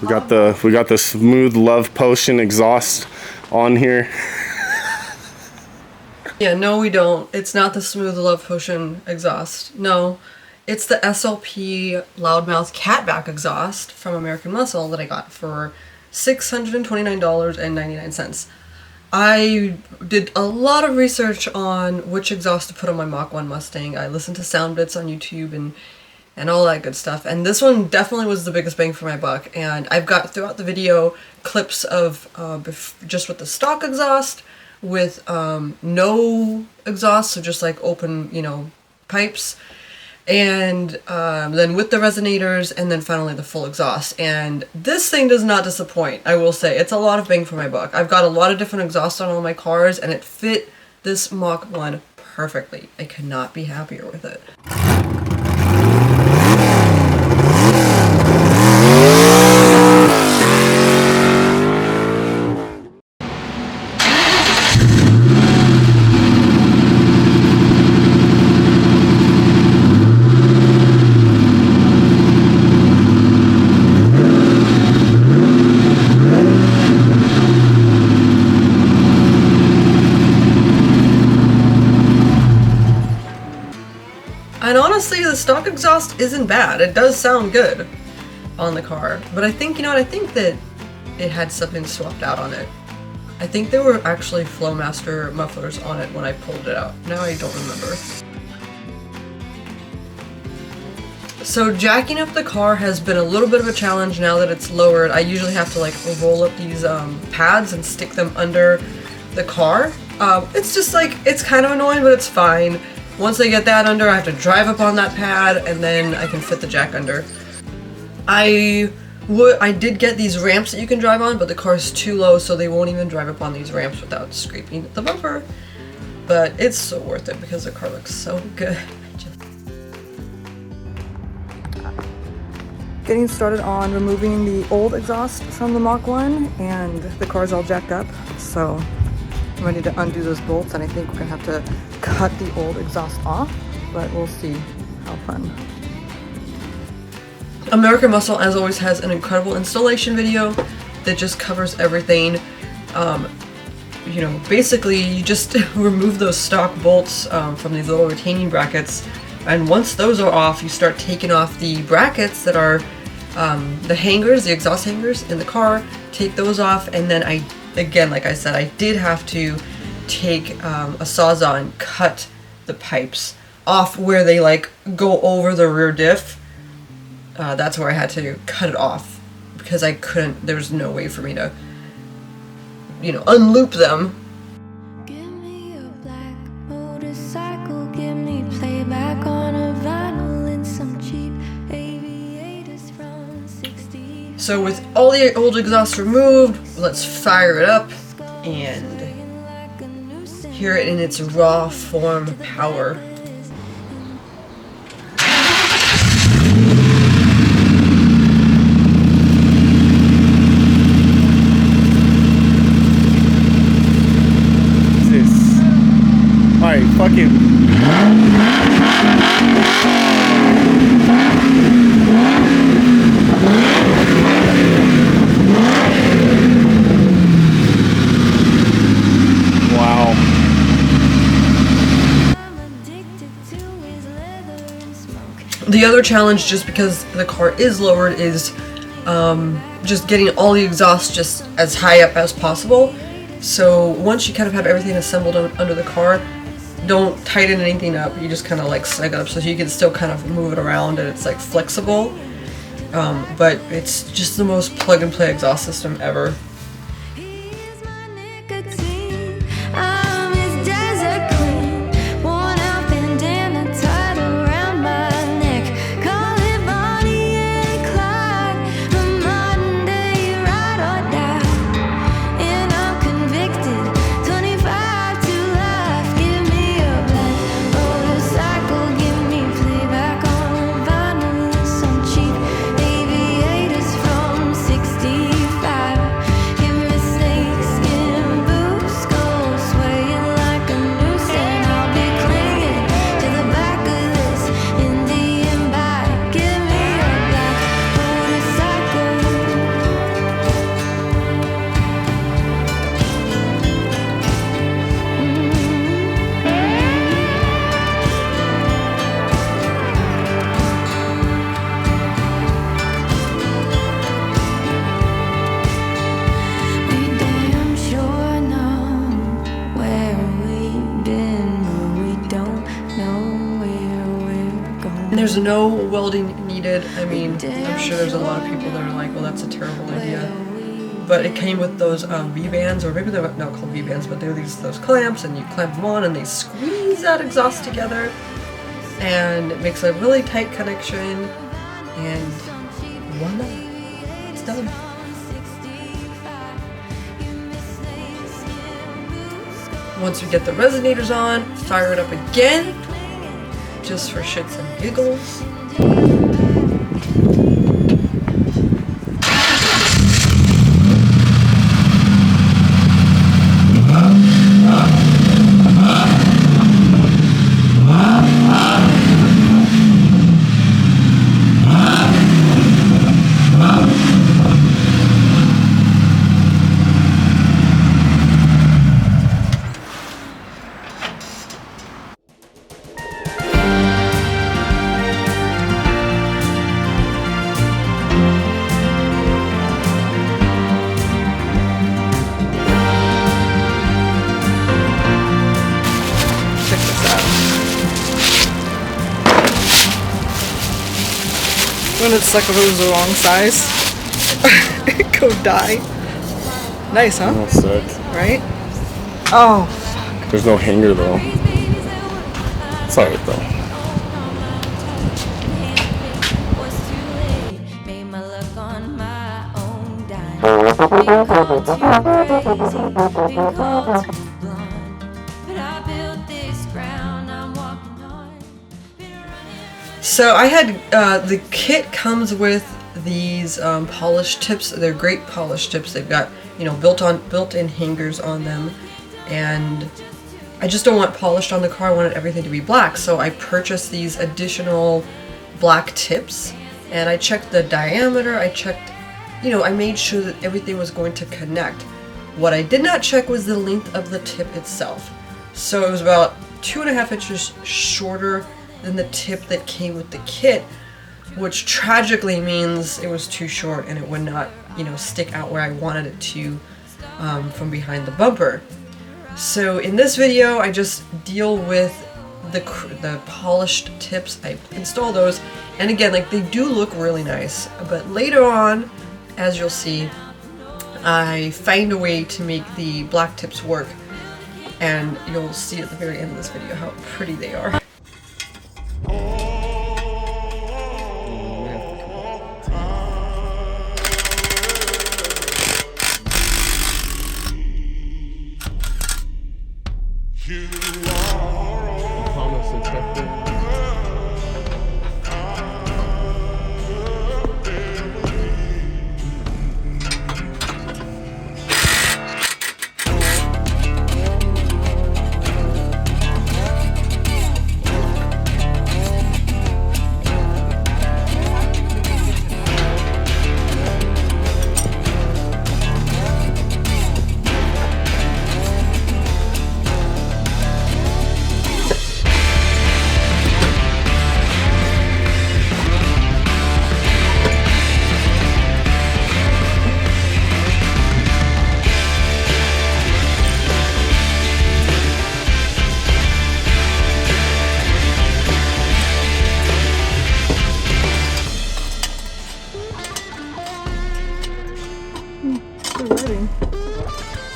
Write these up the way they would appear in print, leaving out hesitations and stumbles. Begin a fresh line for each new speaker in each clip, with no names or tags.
We got the smooth love potion exhaust on here.
Yeah, no we don't. It's not the smooth love potion exhaust. No, it's the SLP Loudmouth catback exhaust from American Muscle that I got for $629.99. I did a lot of research on which exhaust to put on my Mach 1 Mustang. I listened to sound bits on YouTube and all that good stuff. And this one definitely was the biggest bang for my buck. And I've got throughout the video clips of just with the stock exhaust, with no exhaust, so just like open, you know, pipes, and then with the resonators, and then finally the full exhaust. And this thing does not disappoint, I will say. It's a lot of bang for my buck. I've got a lot of different exhausts on all my cars, and it fit this Mach 1 perfectly. I could not be happier with it. And honestly, the stock exhaust isn't bad. It does sound good on the car. But I think, you know what, I think that it had something swapped out on it. I think there were actually Flowmaster mufflers on it when I pulled it out. Now I don't remember. So jacking up the car has been a little bit of a challenge now that it's lowered. I usually have to like roll up these pads and stick them under the car. It's just like, it's kind of annoying, but it's fine. Once I get that under, I have to drive up on that pad, and then I can fit the jack under. I did get these ramps that you can drive on, but the car's too low, so they won't even drive up on these ramps without scraping the bumper. But it's so worth it because the car looks so good. Getting started on removing the old exhaust from the Mach 1, and the car's all jacked up, so I'm ready to undo those bolts, and I think we're gonna have to cut the old exhaust off, but we'll see. How fun. American Muscle, as always, has an incredible installation video that just covers everything. You know, basically you just remove those stock bolts from these little retaining brackets, and once those are off, you start taking off the brackets that are the hangers, the exhaust hangers in the car. Take those off, and then again, like I said, I did have to take a sawzaw and cut the pipes off where they like go over the rear diff. That's where I had to cut it off because I couldn't, there was no way for me to, you know, unloop them.
Give me a black motorcycle, give me playback on a vinyl and some cheap aviators from 60.
So with all the old exhaust removed, let's fire it up and hear it in its raw form power.
This. Alright, fucking.
The other challenge, just because the car is lowered, is just getting all the exhaust just as high up as possible. So once you kind of have everything assembled under the car, don't tighten anything up. You just kind of like snug it up so you can still kind of move it around and it's like flexible. But it's just the most plug and play exhaust system ever. there's no welding needed. I mean, I'm sure there's a lot of people that are like, well, that's a terrible idea. But it came with those V-bands, or maybe they're not called V-bands, but they're those clamps, and you clamp them on and they squeeze that exhaust together. And it makes a really tight connection, and voila, it's done. Once we get the resonators on, fire it up again, just for shits and giggles. Wouldn't it suck if it was the wrong size? It could die. Nice, huh?
That's sick.
Right? Oh, fuck.
There's no hanger though. It's alright though.
So I had, the kit comes with these polished tips. They're great polished tips. They've got, you know, built-in hangers on them, and I just don't want polished on the car. I wanted everything to be black, so I purchased these additional black tips, and I checked the diameter. I checked, you know, I made sure that everything was going to connect. What I did not check was the length of the tip itself. So it was about 2.5 inches shorter than the tip that came with the kit, which tragically means it was too short and it would not, you know, stick out where I wanted it to from behind the bumper. So in this video, I just deal with the polished tips. I install those, and again, like, they do look really nice, but later on, as you'll see, I find a way to make the black tips work, and you'll see at the very end of this video how pretty they are.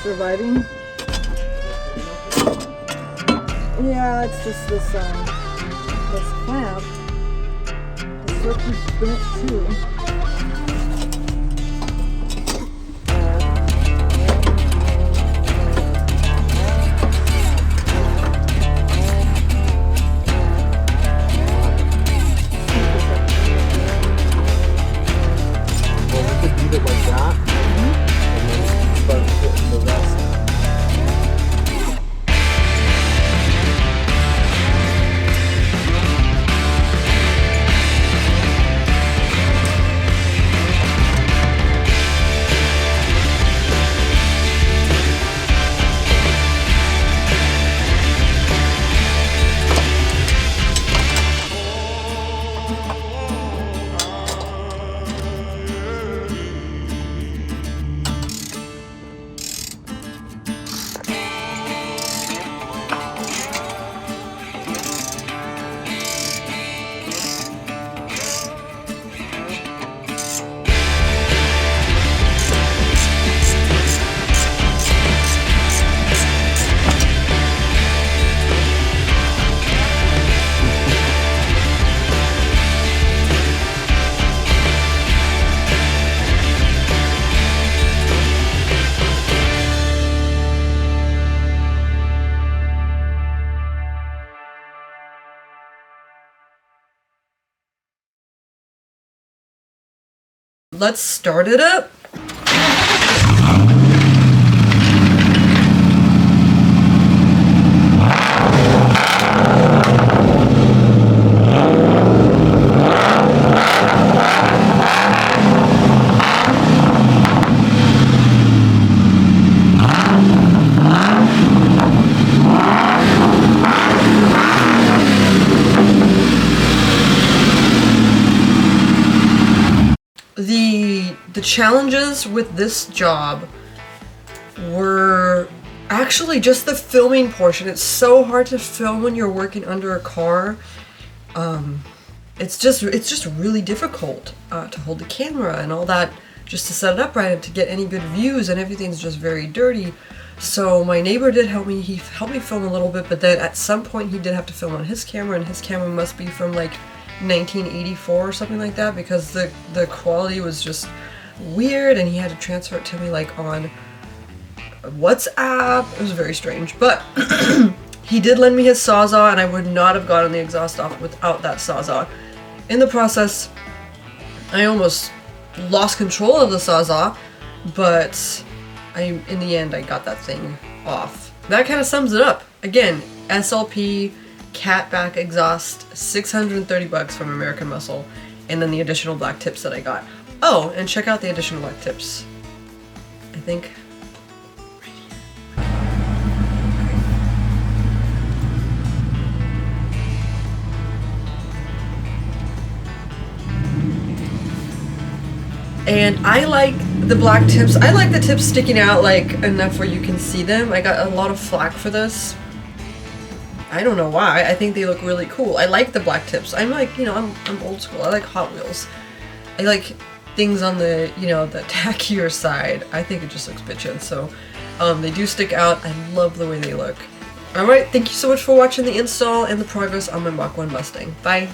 Surviving. Yeah, it's just this clamp. It's so bent too.
Well, we could leave it like that, and then start putting the rest.
let's start it up. The challenges with this job were actually just the filming portion. It's so hard to film when you're working under a car. It's just really difficult to hold the camera and all that, just to set it up right and to get any good views, and everything's just very dirty. So my neighbor did help me. He helped me film a little bit, but then at some point he did have to film on his camera, and his camera must be from like 1984 or something like that, because the quality was just weird, and he had to transfer it to me like on WhatsApp. It was very strange, but he did lend me his sawzaw, and I would not have gotten the exhaust off without that sawzaw. In the process, I almost lost control of the sawzaw, but in the end I got that thing off. That kind of sums it up. Again, SLP catback exhaust, $630 from American Muscle, and then the additional black tips that I got. Oh, and check out the additional black tips. I think and I like the black tips. I like the tips sticking out like enough where you can see them. I got a lot of flack for this. I don't know why. I think they look really cool. I like the black tips. I'm like, you know, I'm old school. I like Hot Wheels. I like things on the, you know, the tackier side. I think it just looks bitchin'. So they do stick out. I love the way they look. Alright, thank you so much for watching the install and the progress on my Mach 1 Mustang. Bye!